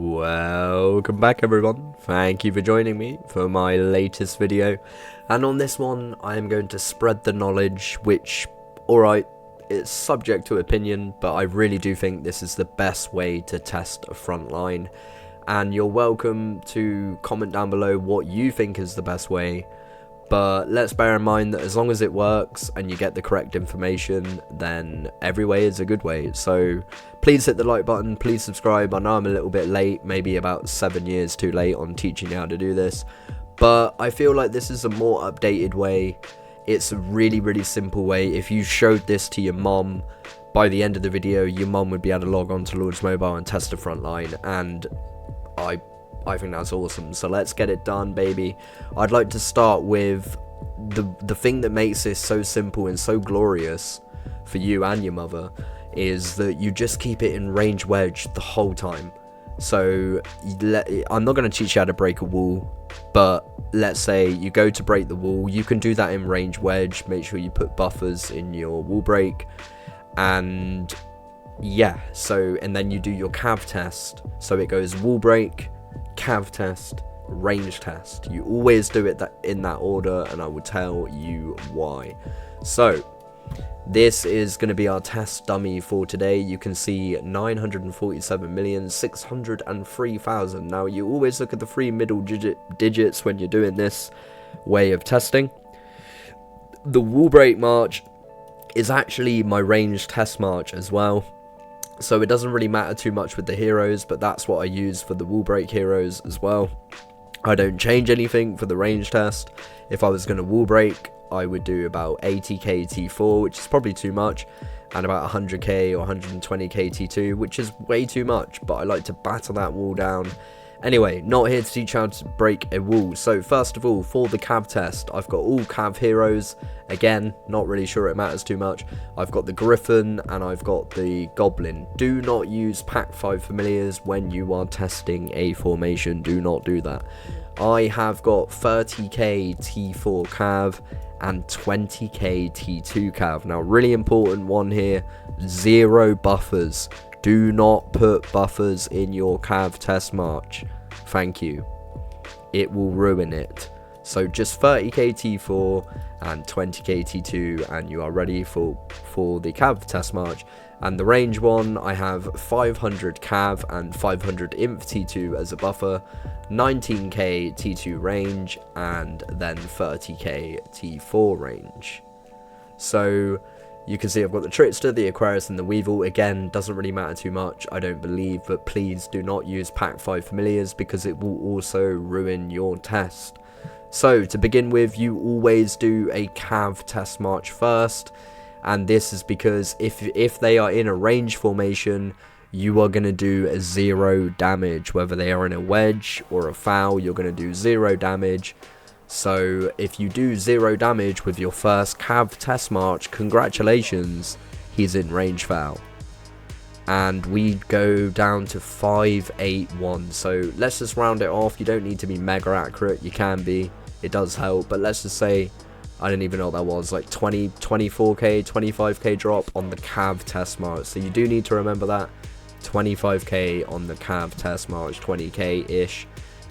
Welcome back everyone, thank you for joining me for my latest video, and on this one I am going to spread the knowledge which, alright, it's subject to opinion, but I really do think this is the best way to test a front line, and you're welcome to comment down below what you think is the best way. But let's bear in mind that as long as it works and you get the correct information, then every way is a good way. So please hit the like button, please subscribe. I know I'm a little bit late, maybe about 7 years too late on teaching you how to do this, but I feel like this is a more updated way. It's a really simple way. If you showed this to your mom, by the end of the video your mom would be able to log on to Lord's Mobile and test the front line, and I think that's awesome. So let's get it done, baby. I'd like to start with the thing that makes this so simple and so glorious for you and your mother is that you just keep it in range wedge the whole time. So I'm not going to teach you how to break a wall, but let's say you go to break the wall, you can do that in range wedge. Make sure you put buffers in your wall break, and yeah, so and then you do your cav test. So it goes wall break, cav test, range test. You always do it in that order, and I will tell you why. So this is going to be our test dummy for today. You can see 947,603,000. Now you always look at the three middle digits when you're doing this way of testing. The wall break march is actually my range test march as well, so it doesn't really matter too much with the heroes, but that's what I use for the wall break heroes as well. I don't change anything for the range test. If I was going to wall break, I would do about 80k T4, which is probably too much, and about 100k or 120k T2, which is way too much, but I like to batter that wall down. Anyway, not here to teach how to break a wall. So first of all, for the cav test, I've got all cav heroes. Again, not really sure it matters too much. I've got the Griffin and I've got the Goblin. Do not use Pack 5 familiars when you are testing a formation. Do not do that. I have got 30k T4 cav and 20k T2 cav. Now, really important one here, 0 buffers. Do not put buffers in your cav test march. Thank you. It will ruin it. So just 30k T4 and 20k T2 and you are ready for the cav test march. And the range one, I have 500 cav and 500 inf T2 as a buffer, 19k T2 range, and then 30k T4 range. So you can see I've got the Trickster, the Aquarius, and the Weevil. Again, doesn't really matter too much, I don't believe, but please do not use Pack 5 familiars because it will also ruin your test. So to begin with, you always do a cav test march first, and this is because if they are in a range formation, you are going to do 0 damage. Whether they are in a wedge or a foul, you're going to do 0 damage. So if you do 0 damage with your first cav test march, congratulations, he's in range foul. And we go down to 581. So let's just round it off. You don't need to be mega accurate. You can be, it does help, but let's just say, I don't even know what that was, like 24k, 25k drop on the cav test march. So you do need to remember that. 25k on the cav test march, 20k ish.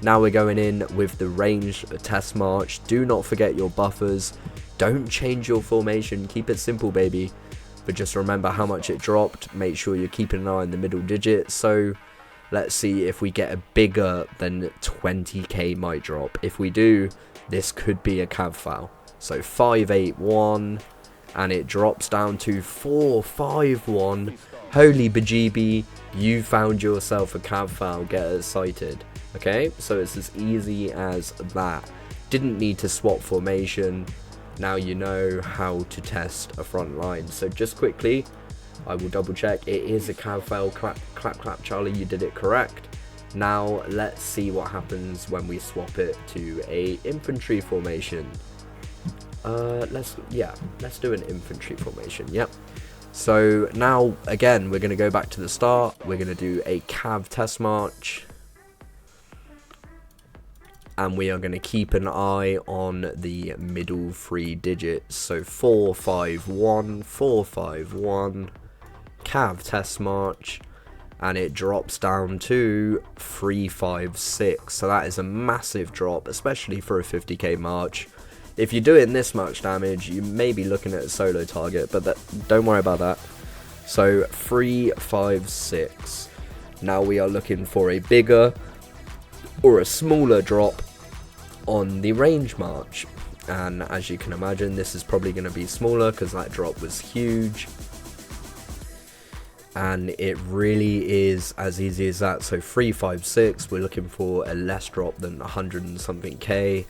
Now we're going in with the range test march. Do not forget your buffers. Don't change your formation. Keep it simple, baby. But just remember how much it dropped. Make sure you're keeping an eye on the middle digit. So let's see if we get a bigger than 20k might drop. If we do, this could be a cav foul. So 581, and it drops down to 451. Holy bejeeby, you found yourself a cav foul. Get excited. Okay, so it's as easy as that. Didn't need to swap formation. Now you know how to test a front line. So just quickly, I will double check. It is a cav fail. Clap, clap, clap, Charlie, you did it correct. Now let's see what happens when we swap it to a infantry formation. Let's do an infantry formation. Yep. So now again, we're going to go back to the start. We're going to do a cav test march. And we are going to keep an eye on the middle 3 digits. So 451, 451, cav test march, and it drops down to 356. So that is a massive drop, especially for a 50k march. If you're doing this much damage, you may be looking at a solo target, but don't worry about that. So 356. Now we are looking for a bigger or a smaller drop on the range march, and as you can imagine, this is probably going to be smaller because that drop was huge, and it really is as easy as that. So 356, we're looking for a less drop than 100 and something k.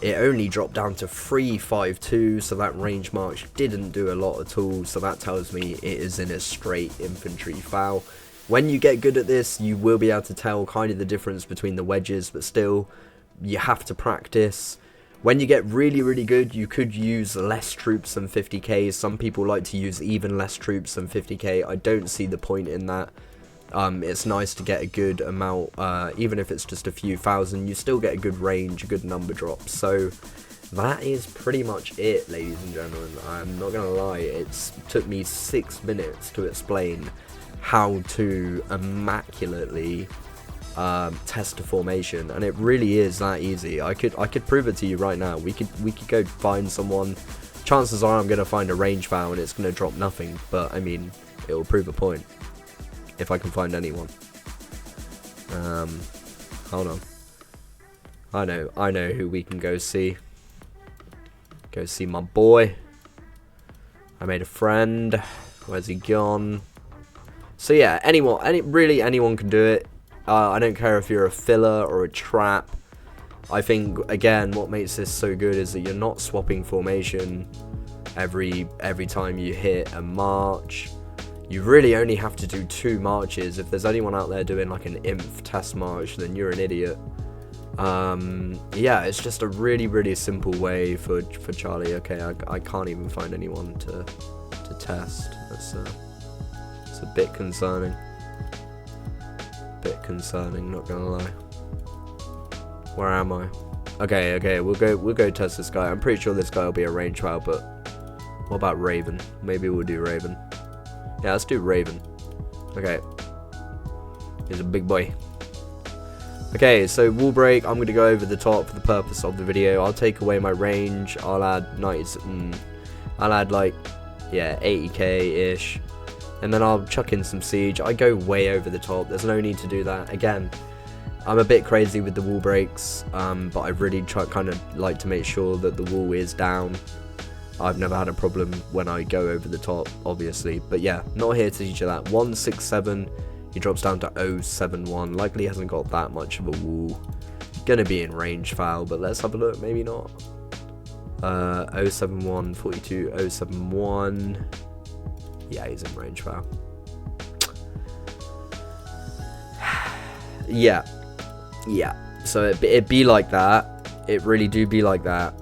It only dropped down to 352, so that range march didn't do a lot at all, so that tells me it is in a straight infantry foul. When you get good at this, you will be able to tell kind of the difference between the wedges, but still, you have to practice. When you get really, really good, you could use less troops than 50k. Some people like to use even less troops than 50k. I don't see the point in that. It's nice to get a good amount, even if it's just a few thousand, you still get a good range, a good number drop. So that is pretty much it, ladies and gentlemen. I'm not going to lie, it took me 6 minutes to explain how to immaculately test a formation, and it really is that easy. I could prove it to you right now. We could go find someone. Chances are I'm going to find a range foul and it's going to drop nothing, but I mean, it will prove a point. If I can find anyone. Hold on. I know who we can go see. Go see my boy. I made a friend. Where's he gone? So yeah, really anyone can do it. I don't care if you're a filler or a trap. I think, again, what makes this so good is that you're not swapping formation every time you hit a march. You really only have to do 2 marches. If there's anyone out there doing like an inf test march, then you're an idiot. Yeah, it's just a really, really simple way for Charlie. Okay, I can't even find anyone to test. It's a bit concerning. Not gonna lie. Where am I? Okay, we'll go test this guy. I'm pretty sure this guy will be a range foul, but what about Raven? Maybe we'll do Raven. Yeah, let's do Raven. Okay. He's a big boy. Okay, so wall break, I'm going to go over the top for the purpose of the video. I'll take away my range. I'll add 90s. I'll add like, yeah, 80k-ish. And then I'll chuck in some siege. I go way over the top. There's no need to do that. Again, I'm a bit crazy with the wall breaks, but I really kind of like to make sure that the wall is down. I've never had a problem when I go over the top, obviously. But yeah, not here to teach you that. 167, he drops down to 071. Likely hasn't got that much of a wall. Gonna be in range foul, but let's have a look. Maybe not. 071, 42, 071. Yeah, he's in range foul. Yeah. So it'd be like that. It really do be like that.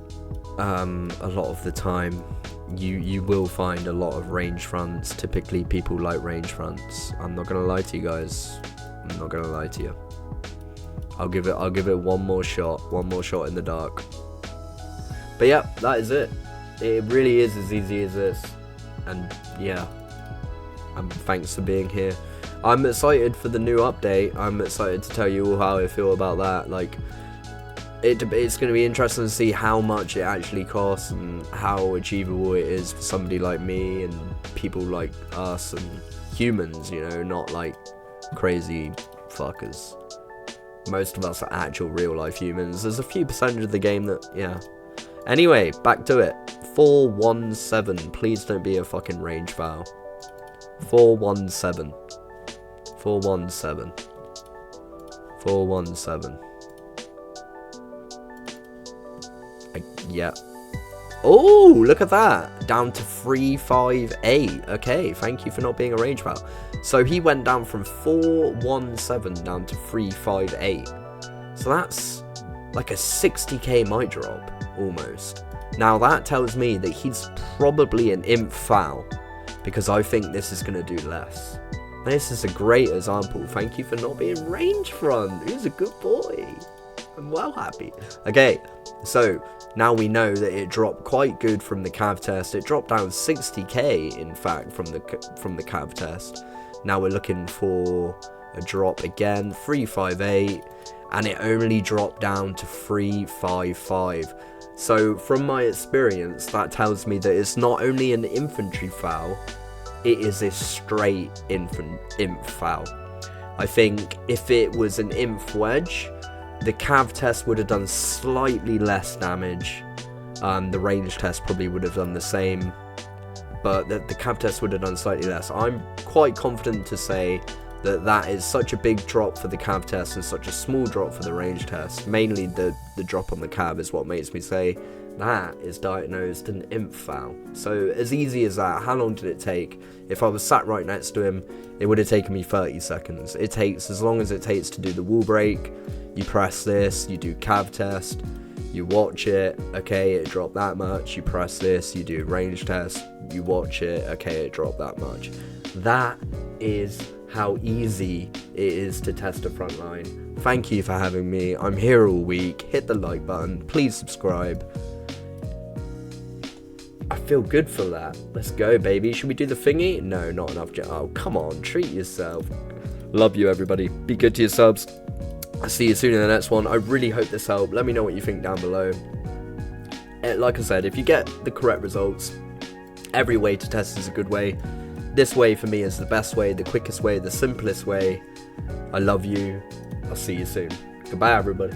A lot of the time you will find a lot of range fronts. Typically people like range fronts. I'm not gonna lie to you guys. I'm not gonna lie to you. I'll give it one more shot in the dark. But yeah, that is it. It really is as easy as this. And yeah, thanks for being here. I'm excited for the new update. I'm excited to tell you all how I feel about that. Like, it's going to be interesting to see how much it actually costs and how achievable it is for somebody like me and people like us and humans, you know, not like crazy fuckers. Most of us are actual real life humans. There's a few percentage of the game that, yeah. Anyway, back to it. 417. Please don't be a fucking range foul. 417. 417. 417. Yeah. Oh, look at that. Down to 358. Okay, thank you for not being a range foul. So he went down from 417 down to 358. So that's like a 60k might drop, almost. Now that tells me that he's probably an imp foul, because I think this is going to do less. This is a great example. Thank you for not being range front. He's a good boy. I'm well happy. Okay, so now we know that it dropped quite good from the cav test. It dropped down 60k, in fact, from the cav test. Now we're looking for a drop again, 358, and it only dropped down to 355. So from my experience, that tells me that it's not only an infantry foul, it is a straight imp foul. I think if it was an inf wedge, the cav test would have done slightly less damage. The range test probably would have done the same, but the cav test would have done slightly less. I'm quite confident to say that that is such a big drop for the cav test and such a small drop for the range test. Mainly the drop on the cav is what makes me say that is diagnosed an imp foul. So as easy as that. How long did it take? If I was sat right next to him, it would have taken me 30 seconds. It takes as long as it takes to do the wall break. You press this, you do cav test, you watch it, okay, it dropped that much. You press this, you do range test, you watch it, okay, it dropped that much. That is how easy it is to test a frontline. Thank you for having me. I'm here all week. Hit the like button, please subscribe. I feel good for that. Let's go, baby. Should we do the thingy? No, not enough. Oh, come on, treat yourself. Love you, everybody. Be good to yourselves. I'll see you soon in the next one. I really hope this helped. Let me know what you think down below. Like I said, if you get the correct results, every way to test is a good way. This way for me is the best way, the quickest way, the simplest way. I love you. I'll see you soon. Goodbye, everybody.